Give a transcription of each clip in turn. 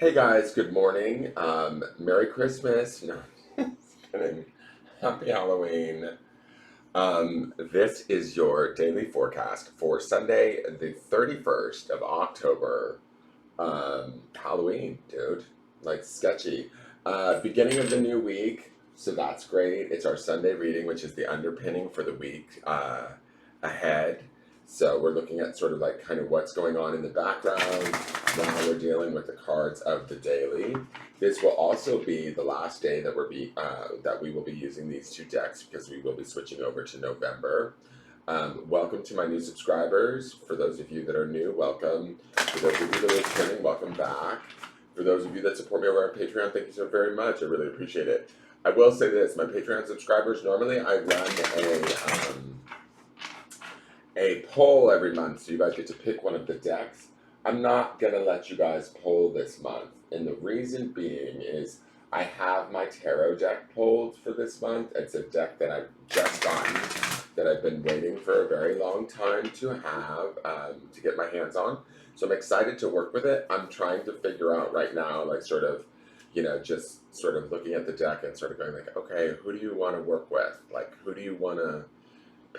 Hey guys, good morning. Merry Christmas. No, just kidding. Happy Halloween. This is your daily forecast for Sunday, the 31st of October. Halloween, dude. Like sketchy. Beginning of the new week, so that's great. It's our Sunday reading, which is the underpinning for the week ahead. So we're looking at sort of like kind of what's going on in the background while we're dealing with the cards of the daily. This will also be the last day that that we will be using these two decks because we will be switching over to November. Welcome to my new subscribers. For those of you that are new, welcome. For those of you that are returning, welcome back. For those of you that support me over on Patreon, thank you so very much. I really appreciate it. I will say this, my Patreon subscribers, normally I run a poll every month, so you guys get to pick one of the decks. I'm not going to let you guys poll this month, and the reason being is I have my tarot deck pulled for this month. It's a deck that I've just gotten, that I've been waiting for a very long time to have, to get my hands on. So I'm excited to work with it. I'm trying to figure out right now, like sort of, just sort of looking at the deck and sort of going like, okay, who do you want to work with? Like, who do you want to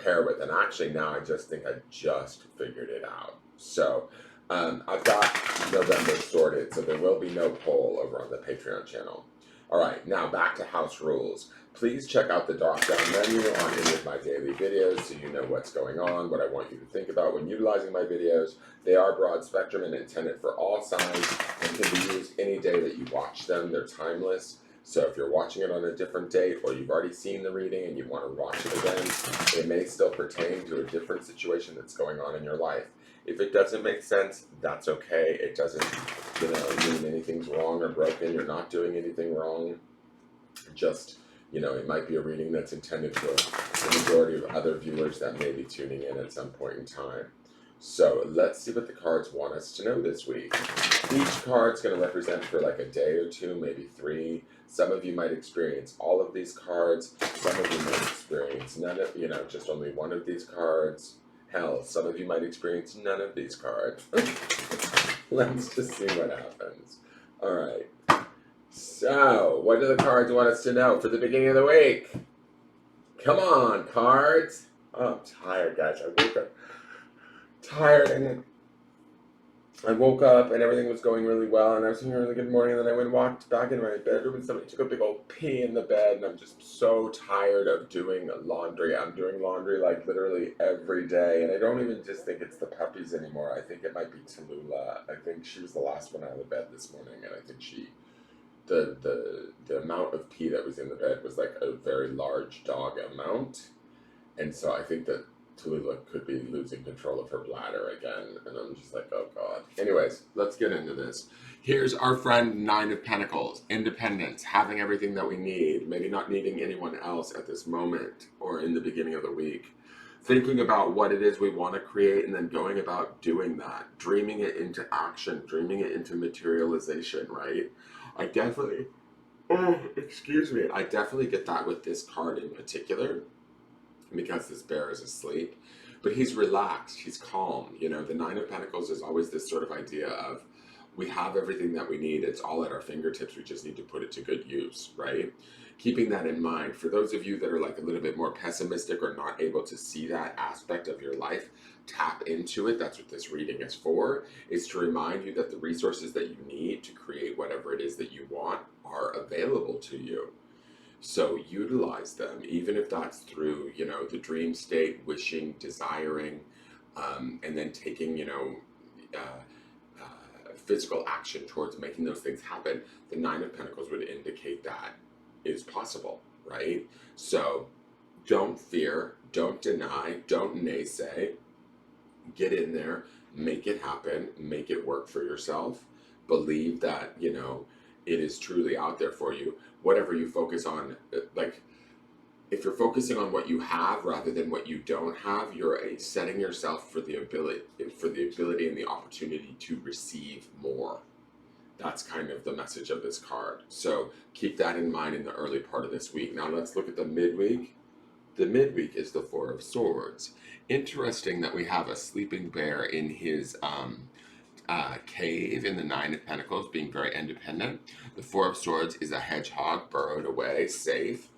pair with? And actually now I just think I just figured it out. So I've got November sorted, so there will be no poll over on the Patreon channel. All right, now back to house rules. Please check out the drop-down menu on any of my daily videos so you know what's going on, what I want you to think about when utilizing my videos. They are broad spectrum and intended for all signs and can be used any day that you watch them. They're timeless. So if you're watching it on a different date or you've already seen the reading and you want to watch it again, it may still pertain to a different situation that's going on in your life. If it doesn't make sense, that's okay. It doesn't, mean anything's wrong or broken. You're not doing anything wrong. Just, it might be a reading that's intended for the majority of other viewers that may be tuning in at some point in time. So let's see what the cards want us to know this week. Each card's going to represent for like a day or two, maybe three. Some of you might experience all of these cards. Some of you might experience none of, just only one of these cards. Hell, some of you might experience none of these cards. Let's just see what happens. All right. So, what do the cards want us to know for the beginning of the week? Come on, cards. Oh, I'm tired, guys. I woke up tired and I woke up and everything was going really well and I was having a really good morning, and then I went and walked back in my bedroom and somebody took a big old pee in the bed, and I'm just so tired of doing laundry. I'm doing laundry like literally every day, and I don't even just think it's the puppies anymore. I think it might be Tallulah. I think she was the last one out of the bed this morning, and I think the amount of pee that was in the bed was like a very large dog amount, and so I think that Tallulah could be losing control of her bladder again, and I'm just like, oh god. Anyways, let's get into this. Here's our friend Nine of Pentacles. Independence, having everything that we need, maybe not needing anyone else at this moment or in the beginning of the week. Thinking about what it is we want to create and then going about doing that. Dreaming it into action, dreaming it into materialization, right? I definitely get that with this card in particular, because this bear is asleep, but he's relaxed, he's calm. The Nine of Pentacles is always this sort of idea of we have everything that we need, it's all at our fingertips, we just need to put it to good use, right? Keeping that in mind, for those of you that are like a little bit more pessimistic or not able to see that aspect of your life, tap into it. That's what this reading is for, is to remind you that the resources that you need to create whatever it is that you want are available to you. So utilize them, even if that's through, the dream state, wishing, desiring, and then taking, physical action towards making those things happen. The Nine of Pentacles would indicate that is possible, right? So don't fear, don't deny, don't naysay. Get in there, make it happen, make it work for yourself. Believe that, it is truly out there for you. Whatever you focus on, like if you're focusing on what you have rather than what you don't have, you're setting yourself for the ability and the opportunity to receive more. That's kind of the message of this card. So keep that in mind in the early part of this week. Now let's look at the midweek. The midweek is the Four of Swords. Interesting that we have a sleeping bear in his cave in the Nine of Pentacles, being very independent. The Four of Swords is a hedgehog burrowed away, safe.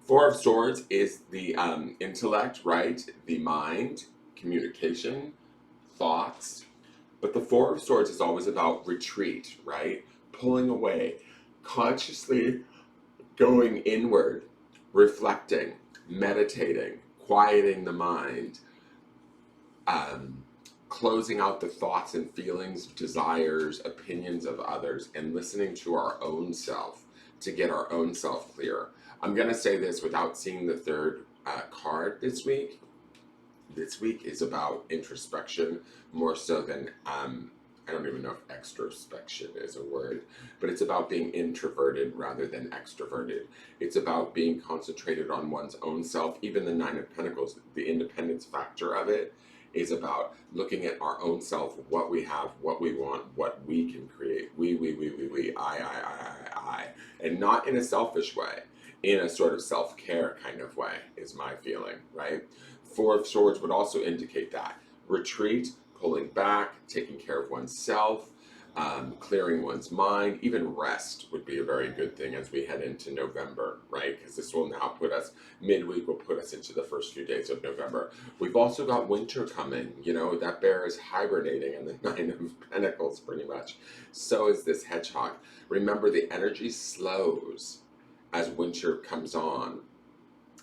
Four of Swords is the intellect, right? The mind, communication, thoughts. But the Four of Swords is always about retreat, right? Pulling away, consciously going inward, reflecting, meditating, quieting the mind, closing out the thoughts and feelings, desires, opinions of others, and listening to our own self to get our own self clear. I'm going to say this without seeing the third card this week. This week is about introspection more so than, I don't even know if extrospection is a word, but it's about being introverted rather than extroverted. It's about being concentrated on one's own self. Even the Nine of Pentacles, the independence factor of it, is about looking at our own self, what we have, what we want, what we can create. We, I. And not in a selfish way, in a sort of self-care kind of way, is my feeling, right? Four of Swords would also indicate that. Retreat, pulling back, taking care of oneself, clearing one's mind, even rest would be a very good thing as we head into November, right? Because this will now put us, midweek will put us into the first few days of November. We've also got winter coming, you know, that bear is hibernating in the Nine of Pentacles pretty much. So is this hedgehog. Remember, the energy slows as winter comes on.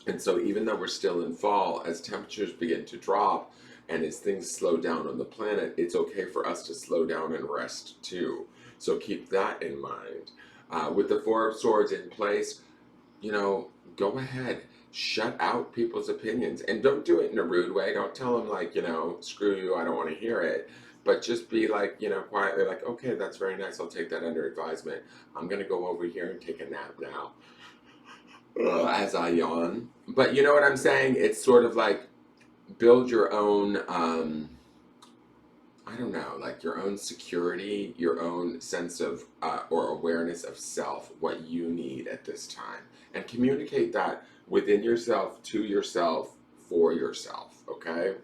And so even though we're still in fall, as temperatures begin to drop, and as things slow down on the planet, it's okay for us to slow down and rest too. So keep that in mind. With the Four of Swords in place, you know, go ahead. Shut out people's opinions. And don't do it in a rude way. Don't tell them like, you know, screw you, I don't want to hear it. But just be like, you know, quietly like, okay, that's very nice. I'll take that under advisement. I'm going to go over here and take a nap now. As I yawn. But you know what I'm saying? It's sort of like, build your own, I don't know, like your own security, your own sense of or awareness of self, what you need at this time. And communicate that within yourself, to yourself, for yourself, okay?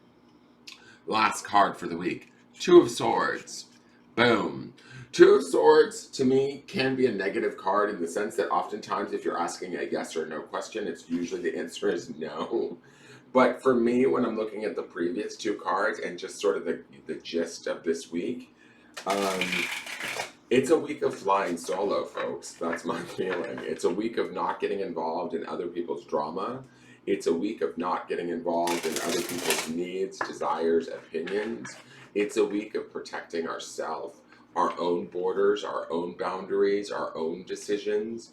Last card for the week, Two of Swords. Boom. Two of Swords, to me, can be a negative card in the sense that oftentimes if you're asking a yes or no question, it's usually the answer is no. But for me, when I'm looking at the previous two cards and just sort of the gist of this week, it's a week of flying solo, folks. That's my feeling. It's a week of not getting involved in other people's drama. It's a week of not getting involved in other people's needs, desires, opinions. It's a week of protecting ourselves, our own borders, our own boundaries, our own decisions.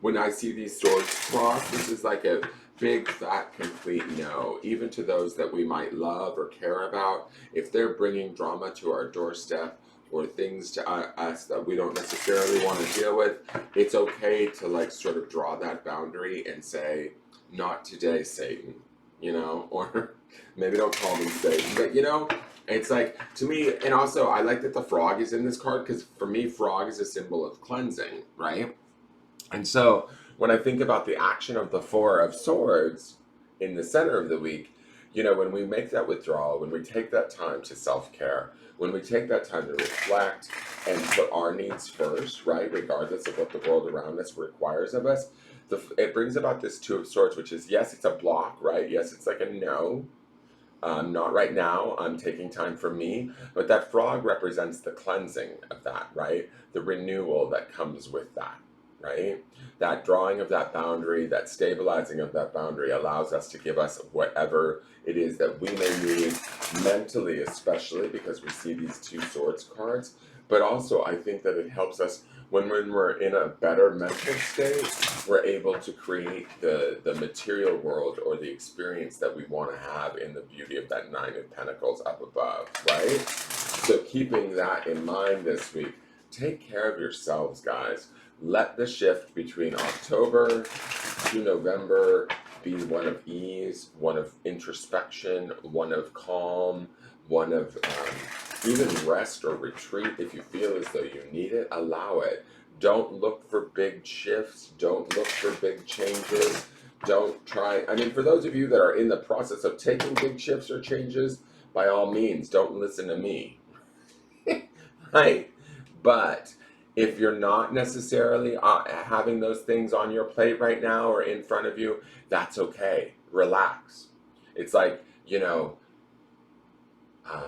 When I see these swords cross, this is like a big, fat, complete no. Even to those that we might love or care about, if they're bringing drama to our doorstep or things to us that we don't necessarily want to deal with, it's okay to like sort of draw that boundary and say, not today, Satan, you know, or maybe don't call them Satan, but you know, it's like, to me, and also I like that the frog is in this card because for me, frog is a symbol of cleansing, right? And so when I think about the action of the Four of Swords in the center of the week, you know, when we make that withdrawal, when we take that time to self-care, when we take that time to reflect and put our needs first, right, regardless of what the world around us requires of us, it brings about this Two of Swords, which is, yes, it's a block, right? Yes, it's like a no. Not right now, I'm taking time for me, but that frog represents the cleansing of that, right? The renewal that comes with that, right? That drawing of that boundary, that stabilizing of that boundary allows us to give us whatever it is that we may need mentally, especially because we see these Two Swords cards, but also I think that it helps us when we're in a better mental state, we're able to create the material world or the experience that we want to have in the beauty of that Nine of Pentacles up above, right? So keeping that in mind this week, take care of yourselves, guys. Let the shift between October to November be one of ease, one of introspection, one of calm, one of even rest or retreat. If you feel as though you need it, allow it. Don't look for big shifts. Don't look for big changes. Don't try. I mean, for those of you that are in the process of taking big shifts or changes, by all means, don't listen to me. right? But if you're not necessarily having those things on your plate right now or in front of you, that's okay. Relax. It's like,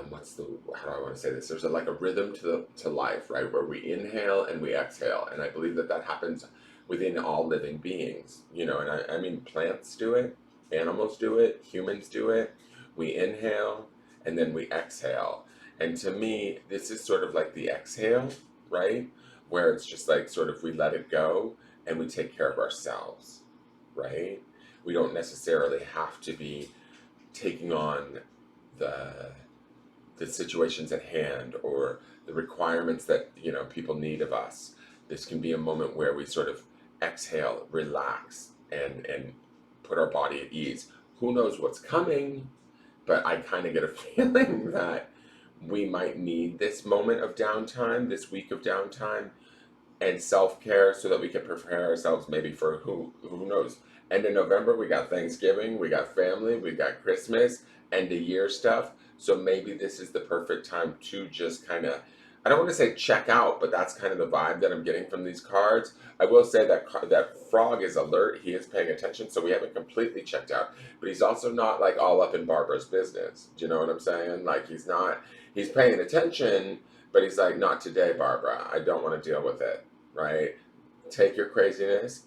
what's the how do I want to say this? There's like a rhythm to life, right? Where we inhale and we exhale, and I believe that happens within all living beings. And I mean plants do it, animals do it, humans do it. We inhale and then we exhale, and to me, this is sort of like the exhale, right? Where it's just like sort of we let it go and we take care of ourselves, right? We don't necessarily have to be taking on the the situations at hand or the requirements that people need of us. This can be a moment where we sort of exhale, relax, and put our body at ease. Who knows what's coming, but I kind of get a feeling that we might need this moment of downtime, this week of downtime, and self-care so that we can prepare ourselves maybe for who knows. End of November we got Thanksgiving, we got family, we got Christmas, end of year stuff. So maybe this is the perfect time to just kind of, I don't want to say check out, but that's kind of the vibe that I'm getting from these cards. I will say that Frog is alert, he is paying attention, so we haven't completely checked out, but he's also not like all up in Barbara's business. Do you know what I'm saying? Like he's paying attention, but he's like, not today, Barbara. I don't want to deal with it, right? Take your craziness,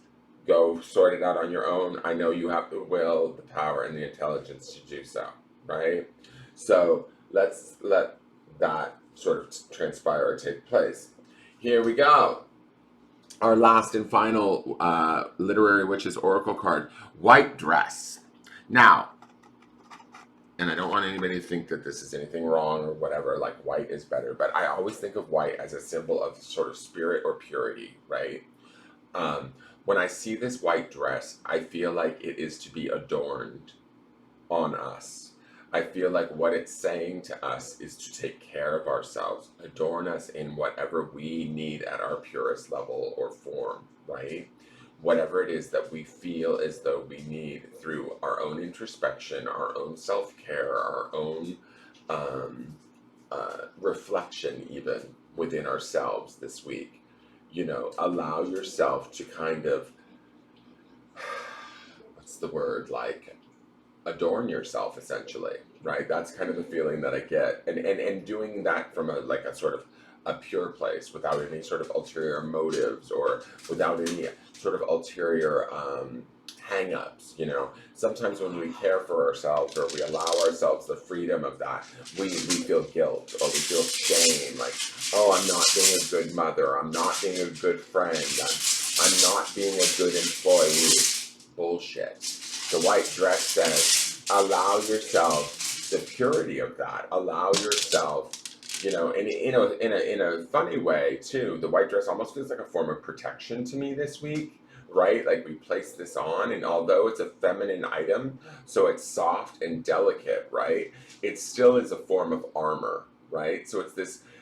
go sort it out on your own. I know you have the will, the power, and the intelligence to do so, right? So let's let that sort of transpire or take place. Here we go. Our last and final literary witches oracle card, White Dress. Now, and I don't want anybody to think that this is anything wrong or whatever, like white is better, but I always think of white as a symbol of sort of spirit or purity, right? Um, when I see this white dress, I feel like it is to be adorned on us. I feel like what it's saying to us is to take care of ourselves, adorn us in whatever we need at our purest level or form, right? Whatever it is that we feel as though we need through our own introspection, our own self care, our own um, reflection, even within ourselves this week. Allow yourself to kind of, what's the word, like, adorn yourself essentially, right? That's kind of the feeling that I get, and doing that from a sort of a pure place without any sort of ulterior motives or without any sort of ulterior hang-ups. Sometimes when we care for ourselves or we allow ourselves the freedom of that, we feel guilt or we feel shame, like, oh, I'm not being a good mother, I'm not being a good friend, I'm not being a good employee. Bullshit. The white dress says, allow yourself the purity of that. Allow yourself, and in a funny way too. The white dress almost feels like a form of protection to me this week, right? Like we place this on, and although it's a feminine item, so it's soft and delicate, right? It still is a form of armor, right? So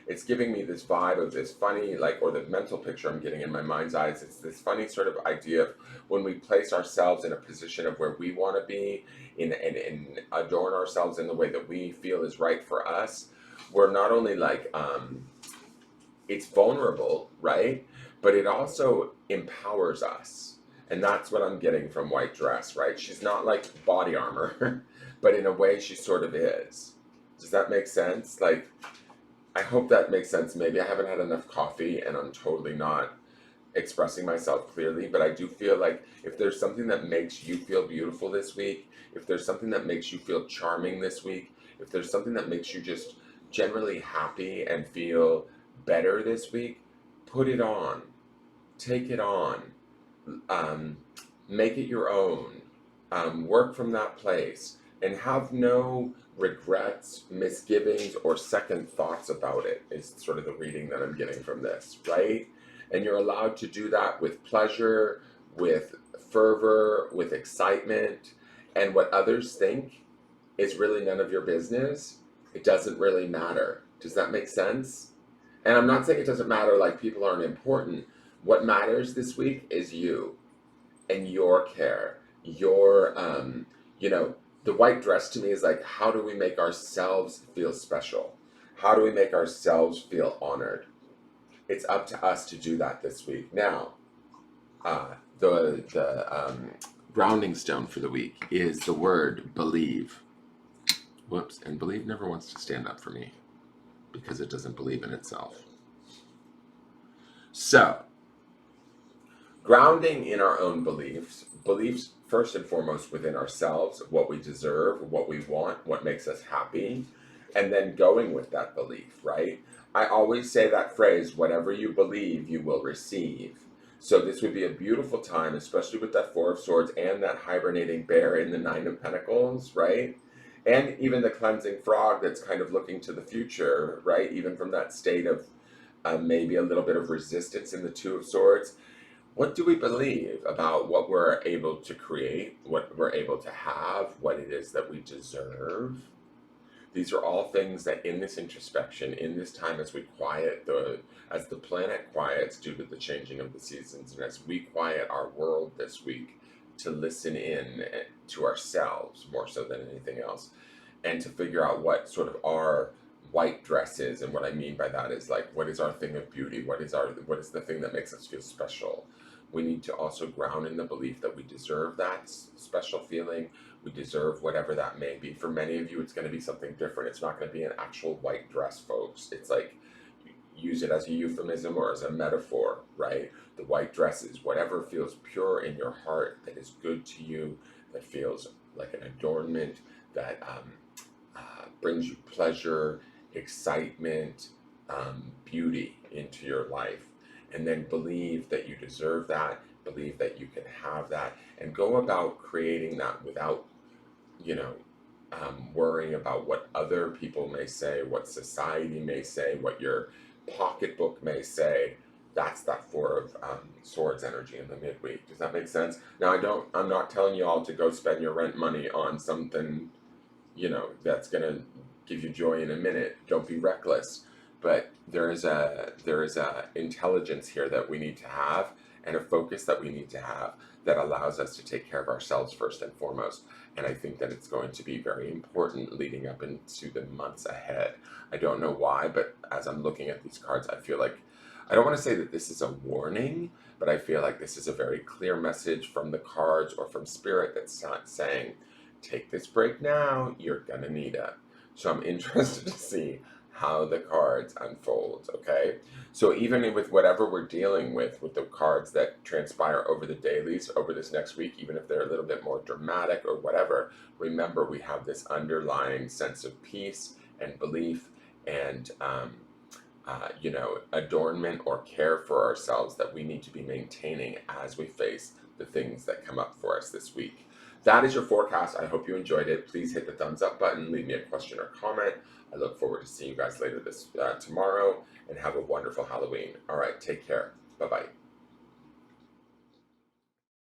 it's giving me this vibe of this funny, like, or the mental picture I'm getting in my mind's eyes. It's this funny sort of idea of when we place ourselves in a position of where we want to be and adorn ourselves in the way that we feel is right for us. We're not only like, it's vulnerable, right? But it also empowers us. And that's what I'm getting from White Dress, right? She's not like body armor, but in a way she sort of is. Does that make sense? Like, I hope that makes sense. Maybe I haven't had enough coffee and I'm totally not expressing myself clearly, but I do feel like if there's something that makes you feel beautiful this week, if there's something that makes you feel charming this week, if there's something that makes you just generally happy and feel better this week, put it on. Take it on. Um, Make it your own. Work from that place and have no regrets, misgivings, or second thoughts about it, is sort of the reading that I'm getting from this, right? And you're allowed to do that with pleasure, with fervor, with excitement, and what others think is really none of your business. It doesn't really matter. Does that make sense? And I'm not saying it doesn't matter, like people aren't important. What matters this week is you and your care, your, the white dress to me is like, how do we make ourselves feel special? How do we make ourselves feel honored? It's up to us to do that this week. Now, the grounding stone for the week is the word believe. Whoops, and believe never wants to stand up for me because it doesn't believe in itself. So, grounding in our own beliefs first and foremost within ourselves, what we deserve, what we want, what makes us happy, and then going with that belief, right? I always say that phrase, whatever you believe, you will receive. So this would be a beautiful time, especially with that Four of Swords and that hibernating bear in the Nine of Pentacles, right? And even the cleansing frog that's kind of looking to the future, right? Even from that state of maybe a little bit of resistance in the Two of Swords. What do we believe about what we're able to create, what we're able to have, what it is that we deserve? These are all things that in this introspection, in this time as we quiet as the planet quiets due to the changing of the seasons, and as we quiet our world this week to listen in to ourselves more so than anything else, and to figure out what sort of our white dress is. And what I mean by that is like, what is our thing of beauty? What is the thing that makes us feel special? We need to also ground in the belief that we deserve that special feeling. We deserve whatever that may be. For many of you, it's going to be something different. It's not going to be an actual white dress, folks. It's like, use it as a euphemism or as a metaphor, right? The white dress is whatever feels pure in your heart, that is good to you, that feels like an adornment, that brings you pleasure, excitement, beauty into your life. And then believe that you deserve that, believe that you can have that, and go about creating that without, you know, worrying about what other people may say, what society may say, what your pocketbook may say. That's that Four of Swords energy in the midweek. Does that make sense? Now, I'm not telling you all to go spend your rent money on something, that's gonna give you joy in a minute. Don't be reckless. But there is a intelligence here that we need to have, and a focus that we need to have, that allows us to take care of ourselves first and foremost. And I think that it's going to be very important leading up into the months ahead. I don't know why, but as I'm looking at these cards, I feel like, I don't want to say that this is a warning, but I feel like this is a very clear message from the cards or from spirit that's not saying, take this break now, you're gonna need it. So I'm interested to see how the cards unfold, okay? So even with whatever we're dealing with the cards that transpire over the dailies, over this next week, even if they're a little bit more dramatic or whatever, remember we have this underlying sense of peace and belief and, adornment or care for ourselves that we need to be maintaining as we face the things that come up for us this week. That is your forecast. I hope you enjoyed it. Please hit the thumbs up button. Leave me a question or comment. I look forward to seeing you guys later tomorrow, and have a wonderful Halloween. All right, take care. Bye-bye.